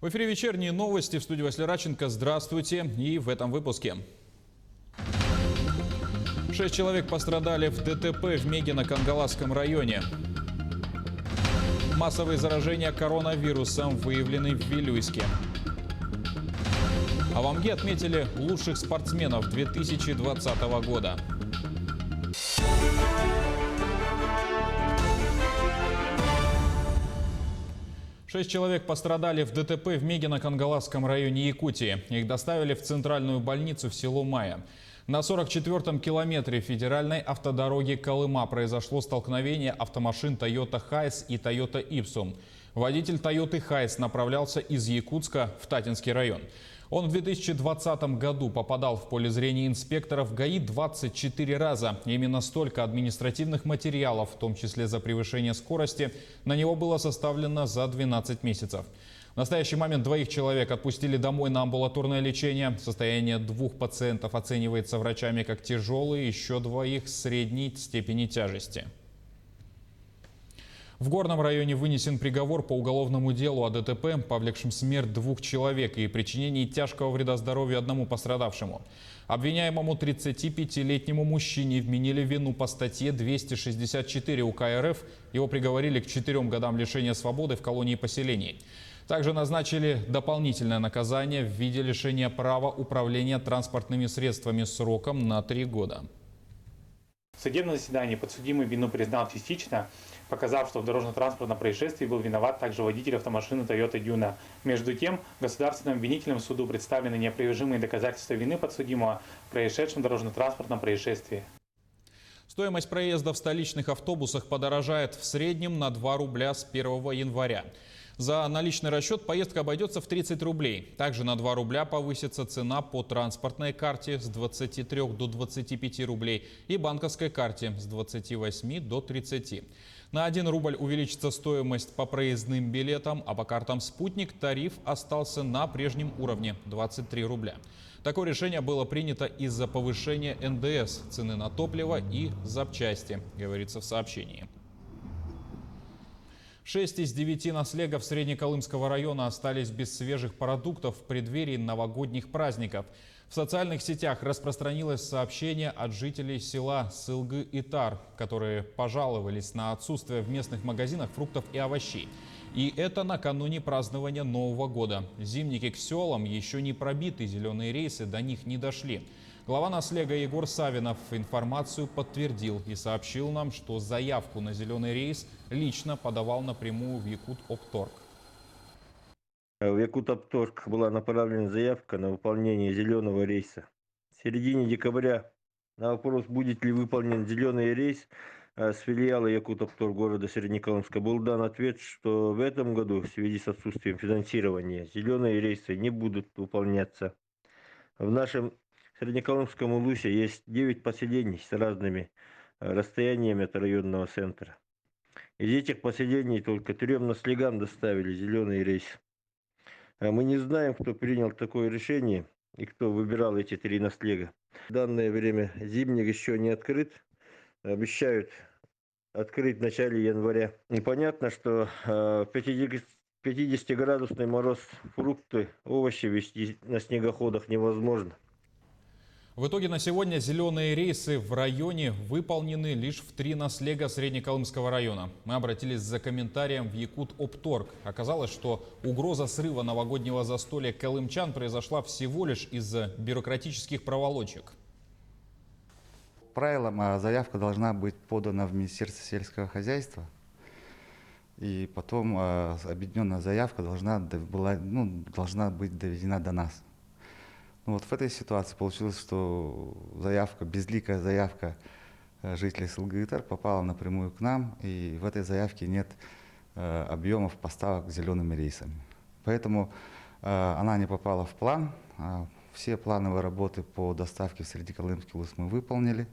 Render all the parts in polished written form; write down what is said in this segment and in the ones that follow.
В эфире вечерние новости. В студии Василий Раченко. Здравствуйте. И в этом выпуске. 6 человек пострадали в ДТП в Мегино-Кангаласском районе. Массовые заражения коронавирусом выявлены в Вилюйске. А в Омге отметили лучших спортсменов 2020 года. Шесть человек пострадали в ДТП в Мегино-Кангаласском районе Якутии. Их доставили в центральную больницу в село Майя. На 44-м километре федеральной автодороги Колыма произошло столкновение автомашин Toyota Hiace и Toyota Ipsum. Водитель Toyota Hiace направлялся из Якутска в Татинский район. Он в 2020 году попадал в поле зрения инспекторов ГАИ 24 раза. Именно столько административных материалов, в том числе за превышение скорости, на него было составлено за 12 месяцев. В настоящий момент двоих человек отпустили домой на амбулаторное лечение. Состояние двух пациентов оценивается врачами как тяжелое, еще двоих средней степени тяжести. В Горном районе вынесен приговор по уголовному делу о ДТП, повлекшем смерть двух человек и причинении тяжкого вреда здоровью одному пострадавшему. Обвиняемому 35-летнему мужчине вменили вину по статье 264 УК РФ. Его приговорили к 4 годам лишения свободы в колонии поселений. Также назначили дополнительное наказание в виде лишения права управления транспортными средствами сроком на 3 года. В судебном заседании подсудимый вину признал частично, показав, что в дорожно-транспортном происшествии был виноват также водитель автомашины Toyota Duna. Между тем, государственным обвинительным суду представлены неопровержимые доказательства вины подсудимого в происшедшем дорожно-транспортном происшествии. Стоимость проезда в столичных автобусах подорожает в среднем на 2 рубля с 1 января. За наличный расчет поездка обойдется в 30 рублей. Также на 2 рубля повысится цена по транспортной карте с 23 до 25 рублей и банковской карте с 28 до 30. На 1 рубль увеличится стоимость по проездным билетам, а по картам «Спутник» тариф остался на прежнем уровне – 23 рубля. Такое решение было принято из-за повышения НДС, цены на топливо и запчасти, говорится в сообщении. 6 из 9 наслегов Среднеколымского района остались без свежих продуктов в преддверии новогодних праздников. В социальных сетях распространилось сообщение от жителей села Сылгы-Итар, которые пожаловались на отсутствие в местных магазинах фруктов и овощей. И это накануне празднования Нового года. Зимники к селам еще не пробиты, зеленые рейсы до них не дошли. Глава наслега Егор Савинов информацию подтвердил и сообщил нам, что заявку на зеленый рейс лично подавал напрямую в Якут-Опторг. В Якут-Опторг была направлена заявка на выполнение зеленого рейса. В середине декабря на вопрос, будет ли выполнен зеленый рейс с филиала Якут-Опторг города Среднеколымска, был дан ответ, что в этом году в связи с отсутствием финансирования зеленые рейсы не будут выполняться. В нашем Среднеколымском улусе есть 9 поселений с разными расстояниями от районного центра. Из этих поселений только 3 наслегам доставили зеленый рейс. Мы не знаем, кто принял такое решение и кто выбирал эти 3 наслега. В данное время зимник еще не открыт. Обещают открыть в начале января. И понятно, что 50-градусный мороз, фрукты, овощи везти на снегоходах невозможно. В итоге на сегодня зеленые рейсы в районе выполнены лишь в 3 наслега Среднеколымского района. Мы обратились за комментарием в Якут-Опторг. Оказалось, что угроза срыва новогоднего застолья колымчан произошла всего лишь из-за бюрократических проволочек. Правилам заявка должна быть подана в Министерство сельского хозяйства. И потом объединенная заявка должна быть доведена до нас. Вот в этой ситуации получилось, что безликая заявка жителей Сылгы-Итар попала напрямую к нам, и в этой заявке нет объемов поставок зелеными рейсами. Поэтому она не попала в план. Все плановые работы по доставке в Среднеколымский улус мы выполнили.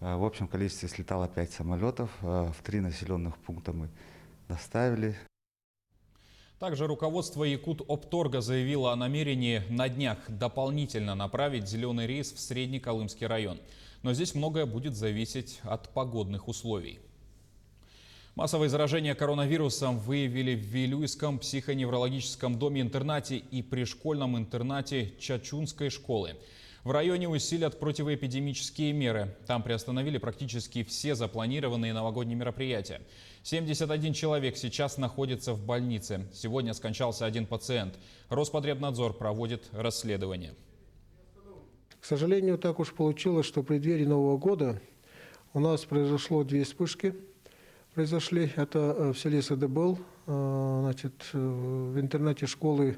В общем количестве слетало 5 самолетов, в 3 населенных пункта мы доставили. Также руководство Якут-Опторга заявило о намерении на днях дополнительно направить зеленый рейс в Среднеколымский район. Но здесь многое будет зависеть от погодных условий. Массовые заражения коронавирусом выявили в Вилюйском психоневрологическом доме-интернате и при школьном интернате Чачунской школы. В районе усилят противоэпидемические меры. Там приостановили практически все запланированные новогодние мероприятия. 71 человек сейчас находится в больнице. Сегодня скончался один пациент. Роспотребнадзор проводит расследование. К сожалению, так уж получилось, что в преддверии Нового года у нас произошло две вспышки. Это в селе Садыбал. В интернате школы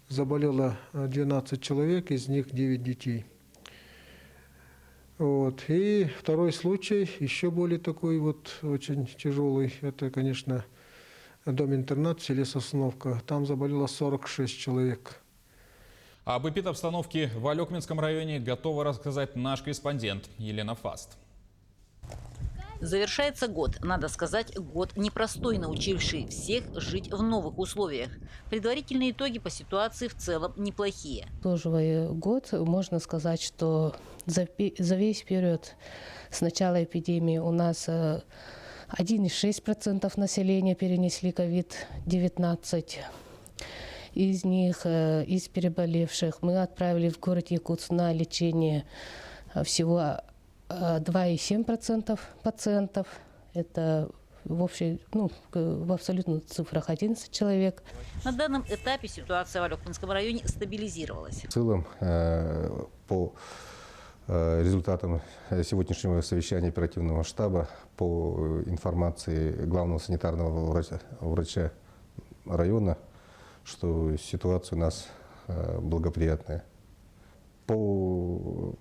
заболело 12 человек, из них 9 детей. И второй случай, еще более такой очень тяжелый, это, конечно, дом-интернат в селе Сосновка. Там заболело 46 человек. Об эпидобстановке в Алекминском районе готова рассказать наш корреспондент Елена Фаст. Завершается год, надо сказать, год непростой, научивший всех жить в новых условиях. Предварительные итоги по ситуации в целом неплохие. Итоговый год, можно сказать, что за весь период с начала эпидемии у нас 1,6% населения перенесли COVID-19. Из них, из переболевших, мы отправили в город Якутск на лечение всего 2,7% пациентов. Это в абсолютных цифрах 11 человек. На данном этапе ситуация в Алекминском районе стабилизировалась. В целом, по результатам сегодняшнего совещания оперативного штаба, по информации главного санитарного врача района, что ситуация у нас благоприятная. По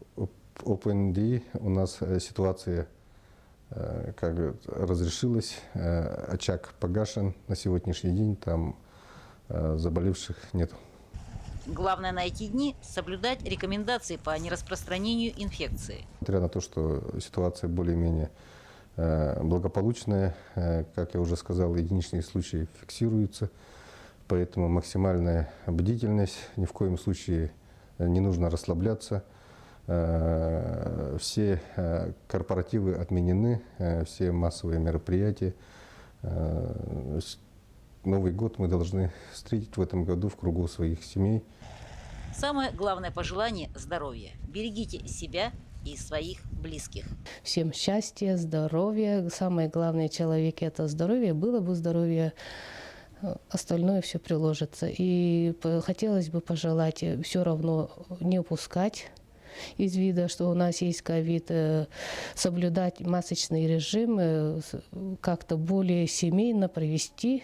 ОПНД у нас ситуация разрешилась, очаг погашен на сегодняшний день, там заболевших нет. Главное на эти дни соблюдать рекомендации по нераспространению инфекции. Несмотря на то, что ситуация более-менее благополучная, как я уже сказал, единичные случаи фиксируются, поэтому максимальная бдительность, ни в коем случае не нужно расслабляться. Все корпоративы отменены, все массовые мероприятия. Новый год мы должны встретить в этом году в кругу своих семей. Самое главное пожелание – здоровья. Берегите себя и своих близких. Всем счастья, здоровья. Самое главное в человеке – это здоровье. Было бы здоровье, остальное все приложится. И хотелось бы пожелать все равно не упускать из вида, что у нас есть ковид, соблюдать масочный режим, как-то более семейно провести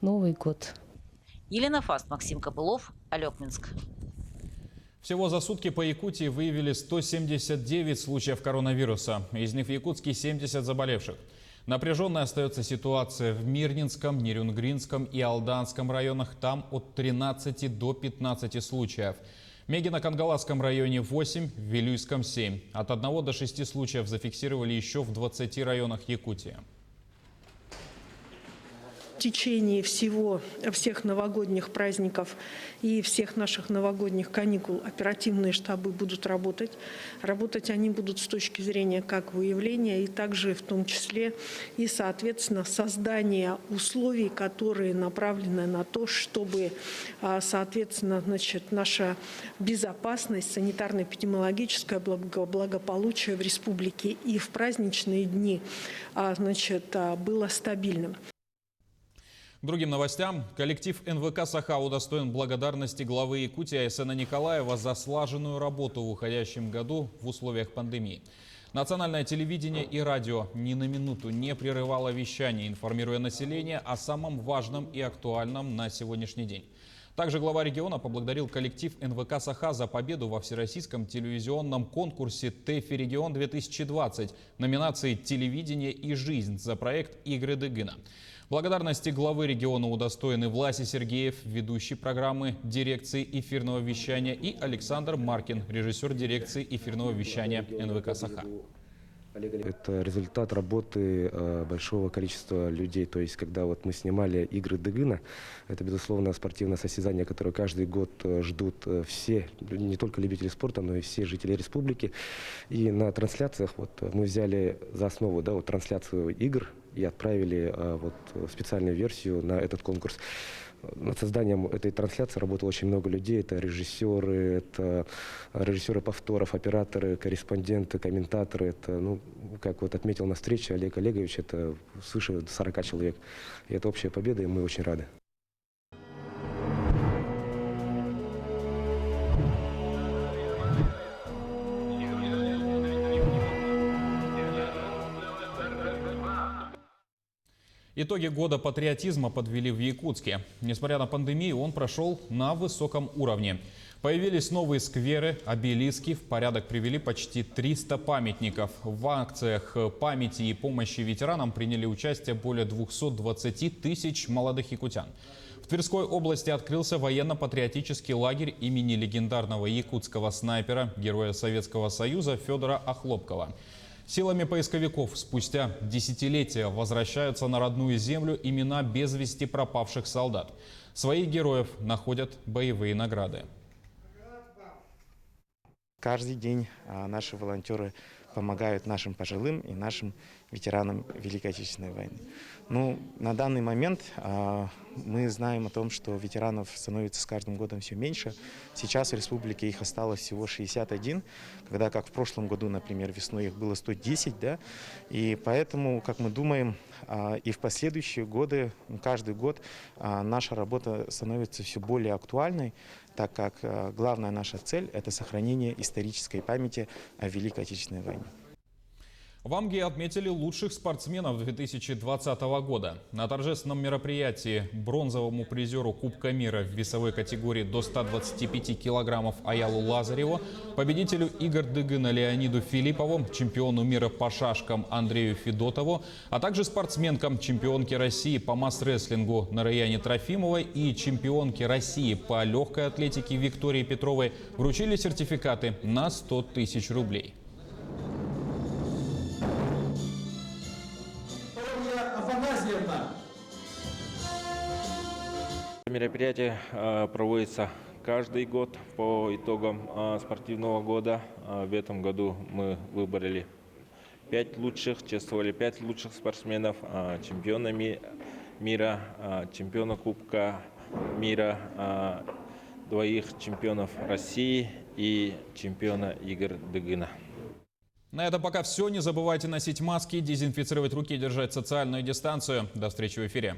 Новый год. Елена Фаст, Максим Копылов, Алекминск. Всего за сутки по Якутии выявили 179 случаев коронавируса. Из них в Якутске 70 заболевших. Напряженной остается ситуация в Мирнинском, Нерюнгринском и Алданском районах. Там от 13 до 15 случаев. В Мегино-Кангаласском районе 8, в Вилюйском 7. От 1 до 6 случаев зафиксировали еще в 20 районах Якутии. В течение всех новогодних праздников и всех наших новогодних каникул оперативные штабы будут работать. Работать они будут с точки зрения как выявления, и также в том числе и, соответственно, создания условий, которые направлены на то, чтобы, соответственно, наша безопасность, санитарно-эпидемиологическое благополучие в республике и в праздничные дни, было стабильным. К другим новостям. Коллектив НВК «Саха» удостоен благодарности главы Якутии Айсена Николаева за слаженную работу в уходящем году в условиях пандемии. Национальное телевидение и радио ни на минуту не прерывало вещание, информируя население о самом важном и актуальном на сегодняшний день. Также глава региона поблагодарил коллектив НВК «Саха» за победу во всероссийском телевизионном конкурсе ТЭФИ-регион-2020 номинации «Телевидение и жизнь» за проект «Игры Дыгына». Благодарности главы региона удостоены Власий Сергеев, ведущий программы дирекции эфирного вещания, и Александр Маркин, режиссер дирекции эфирного вещания НВК «Саха». Это результат работы большого количества людей. То есть, когда мы снимали «Игры Дыгына», это, безусловно, спортивное состязание, которое каждый год ждут все, не только любители спорта, но и все жители республики. И на трансляциях мы взяли за основу трансляцию игр и отправили специальную версию на этот конкурс. Над созданием этой трансляции работало очень много людей. Это режиссеры повторов, операторы, корреспонденты, комментаторы. Это, как отметил на встрече Олег Олегович, это свыше 40 человек. И это общая победа, и мы очень рады. Итоги года патриотизма подвели в Якутске. Несмотря на пандемию, он прошел на высоком уровне. Появились новые скверы, обелиски, в порядок привели почти 300 памятников. В акциях памяти и помощи ветеранам приняли участие более 220 тысяч молодых якутян. В Тверской области открылся военно-патриотический лагерь имени легендарного якутского снайпера, героя Советского Союза Федора Охлопкова. Силами поисковиков спустя десятилетия возвращаются на родную землю имена без вести пропавших солдат. Своих героев находят боевые награды. Каждый день наши волонтеры помогают нашим пожилым и нашим ветеранам Великой Отечественной войны. На данный момент мы знаем о том, что ветеранов становится с каждым годом все меньше. Сейчас в республике их осталось всего 61, когда как в прошлом году, например, весной их было 110, да? И поэтому, как мы думаем, и в последующие годы, каждый год наша работа становится все более актуальной, так как главная наша цель – это сохранение исторической памяти о Великой Отечественной войне. В Амге отметили лучших спортсменов 2020 года. На торжественном мероприятии бронзовому призеру Кубка мира в весовой категории до 125 килограммов Аялу Лазареву, победителю игр Дыгына Леониду Филиппову, чемпиону мира по шашкам Андрею Федотову, а также спортсменкам чемпионки России по масс-рестлингу Нараяне Трофимовой и чемпионке России по легкой атлетике Виктории Петровой вручили сертификаты на 100 тысяч рублей. Мероприятие проводится каждый год по итогам спортивного года. В этом году мы выбрали 5 лучших, чествовали 5 лучших спортсменов, чемпиона мира, чемпиона Кубка мира, 2 чемпионов России и чемпиона игр Дыгына. На этом пока все. Не забывайте носить маски, дезинфицировать руки и держать социальную дистанцию. До встречи в эфире.